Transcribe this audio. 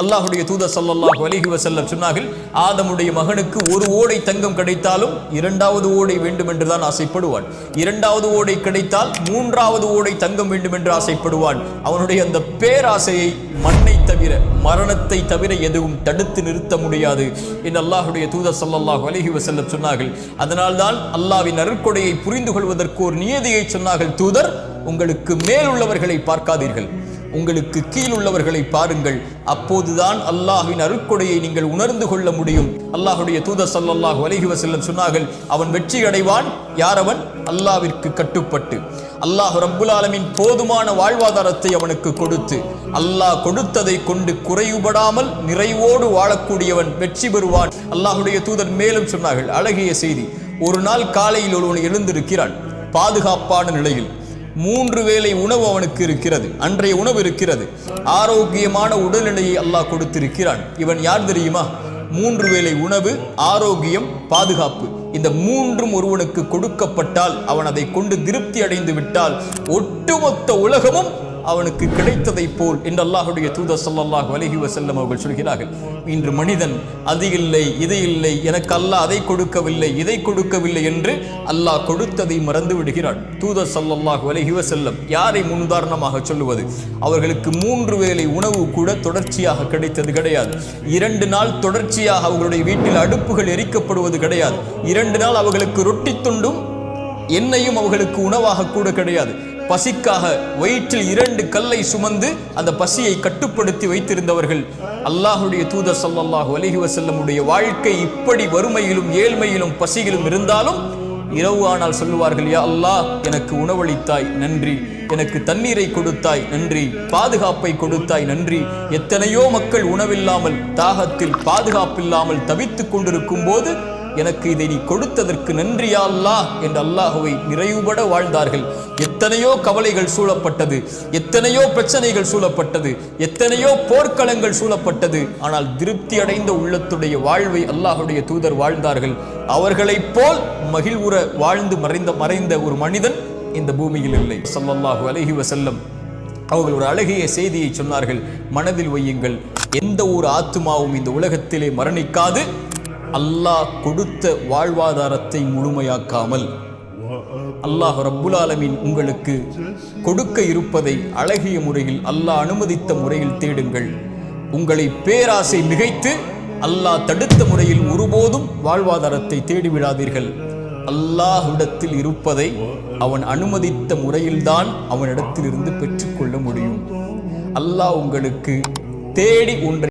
அல்லாஹ்வுடைய தூதர் ஸல்லல்லாஹு அலைஹி வஸல்லம் சொன்னார்கள், ஆதமுடைய மகனுக்கு ஒரு ஓடை தங்கம் கிடைத்தாலும் இரண்டாவது ஓடை வேண்டும் என்றுதான் ஆசைப்படுவான். இரண்டாவது ஓடை கிடைத்தால் மூன்றாவது ஓடை தங்கம் வேண்டும் என்று ஆசைப்படுவான். அவனுடைய அந்த பேராசையை மண்ணை தவிர, மரணத்தை தவிர எதுவும் தடுத்து நிறுத்த முடியாது என்று அல்லாஹ்வுடைய தூதர் ஸல்லல்லாஹு அலைஹி வஸல்லம் சொன்னார்கள். அதனால்தான் அல்லாஹ்வின் அருட்கொடையை புரிந்து கொள்வதற்கு ஒரு நியதியை சொன்னார்கள். தூதர், உங்களுக்கு மேல் உள்ளவர்களை பார்க்காதீர்கள், உங்களுக்கு கீழ் உள்ளவர்களை பாருங்கள். அப்போதுதான் அல்லாஹ்வின் அருட்கொடையை நீங்கள் உணர்ந்து கொள்ள முடியும். அல்லாஹ்வுடைய தூதர் ஸல்லல்லாஹு அலைஹி வஸல்லம் சொன்னார்கள், அவன் வெற்றி அடைவான் யார்? அவன் அல்லாஹ்விற்கு கட்டுப்பட்டு, அல்லாஹ் ரப்புல் ஆலமீன் போதுமான வாழ்வாதாரத்தை அவனுக்கு கொடுத்து, அல்லாஹ் கொடுத்ததை கொண்டு குறைவுபடாமல் நிறைவோடு வாழக்கூடியவன் வெற்றி பெறுவான். அல்லாஹ்வுடைய தூதர் மேலும் சொன்னார்கள், அழகிய செய்தி. ஒரு நாள் காலையில் ஒருவன் எழுந்திருக்கிறான், பாதுகாப்பான நிலையில் 3 வேளை உணவு அவனுக்கு இருக்கிறது, அன்றைய உணவு இருக்கிறது, ஆரோக்கியமான உடல்நிலையை அல்லாஹ் கொடுத்திருக்கிறான். இவன் யார் தெரியுமா? 3 வேளை உணவு, ஆரோக்கியம், பாதுகாப்பு, இந்த 3ம் ஒருவனுக்கு கொடுக்கப்பட்டால், அவன் அதை கொண்டு திருப்தி அடைந்து விட்டால் ஒட்டுமொத்த உலகமும் அவனுக்கு கிடைத்ததை போல் என்று அல்லாஹ்வுடைய தூதர் ஸல்லல்லாஹு அலைஹி வஸல்லம் அவர்கள் சொல்கிறார்கள். இன்று மனிதன் அது இல்லை, இது இல்லை, எனக்கு அல்லாஹ் அதை கொடுக்கவில்லை, இதை கொடுக்கவில்லை என்று அல்லாஹ் கொடுத்ததை மறந்து விடுகிறான். தூதர் ஸல்லல்லாஹு அலைஹி வஸல்லம் யாரை முன்னுதாரணமாக சொல்லுவது? அவர்களுக்கு 3 வேளை உணவு கூட தொடர்ச்சியாக கிடைத்தது கிடையாது. 2 நாள் தொடர்ச்சியாக அவர்களுடைய வீட்டில் அடுப்புகள் எரிக்கப்படுவது கிடையாது. 2 நாள் அவர்களுக்கு ரொட்டி துண்டும் எண்ணெயும் அவர்களுக்கு உணவாக கூட கிடையாது. பசிக்காக வயிற்றில் 2 கல்லை சுமந்து அந்த பசியை கட்டுப்படுத்தி வைத்திருந்தவர்கள். அல்லாஹ்வுடைய தூதர் ஸல்லல்லாஹு அலைஹி வஸல்லமுடைய வாழ்க்கை இப்படி வறுமையிலும் ஏழ்மையிலும் பசியிலும் இருந்தாலும் இரவு ஆனால் சொல்லுவார்கள், யா அல்லாஹ், எனக்கு உணவளித்தாய் நன்றி, எனக்கு தண்ணீரை கொடுத்தாய் நன்றி, பாதுகாப்பை கொடுத்தாய் நன்றி. எத்தனையோ மக்கள் உணவில்லாமல், தாகத்தில், பாதுகாப்பில்லாமல் தவித்துக் கொண்டிருக்கும் போது எனக்கு இதை நீ கொடுத்ததற்கு நன்றி யா அல்லாஹ் என்று அல்லாஹ்வை நிறைவுபட வாழ்ந்தார்கள். எத்தனையோ கவலைகள் சூழப்பட்டது, எத்தனையோ பிரச்சனைகள் சூழப்பட்டது, எத்தனையோ போர்க்களங்கள் சூழப்பட்டது. ஆனால் திருப்தி அடைந்த உள்ளத்துடைய வாழ்வை அல்லாஹ்வுடைய தூதர் வாழ்ந்தார்கள். அவர்களைப் போல் மகிழ்வுற வாழ்ந்து மறைந்த ஒரு மனிதன் இந்த பூமியில் இல்லை. ஸல்லல்லாஹு அலைஹி வஸல்லம் அவர்கள் ஒரு அழகிய செய்தியை சொன்னார்கள், மனதில் வையுங்கள். எந்த ஒரு ஆத்துமாவும் இந்த உலகத்திலே மரணிக்காது, அல்லாஹ் கொடுத்த வாழ்வாதாரத்தை முழுமையாக்காமல். அல்லாஹ் ரப்புல் ஆலமீன் உங்களுக்கு கொடுக்க இருப்பதை அழகிய முறையில், அல்லாஹ் அனுமதித்த முறையில் தேடுங்கள். உங்களை பேராசை மிகைத்து அல்லாஹ் தடுத்த முறையில் ஒருபோதும் வாழ்வாதாரத்தை தேடிவிடாதீர்கள். அல்லாஹ்விடத்தில் இருப்பதை அவன் அனுமதித்த முறையில்தான் அவனிடத்திலிருந்து பெற்றுக்கொள்ள முடியும். அல்லாஹ் உங்களுக்கு தேடி ஒன்றை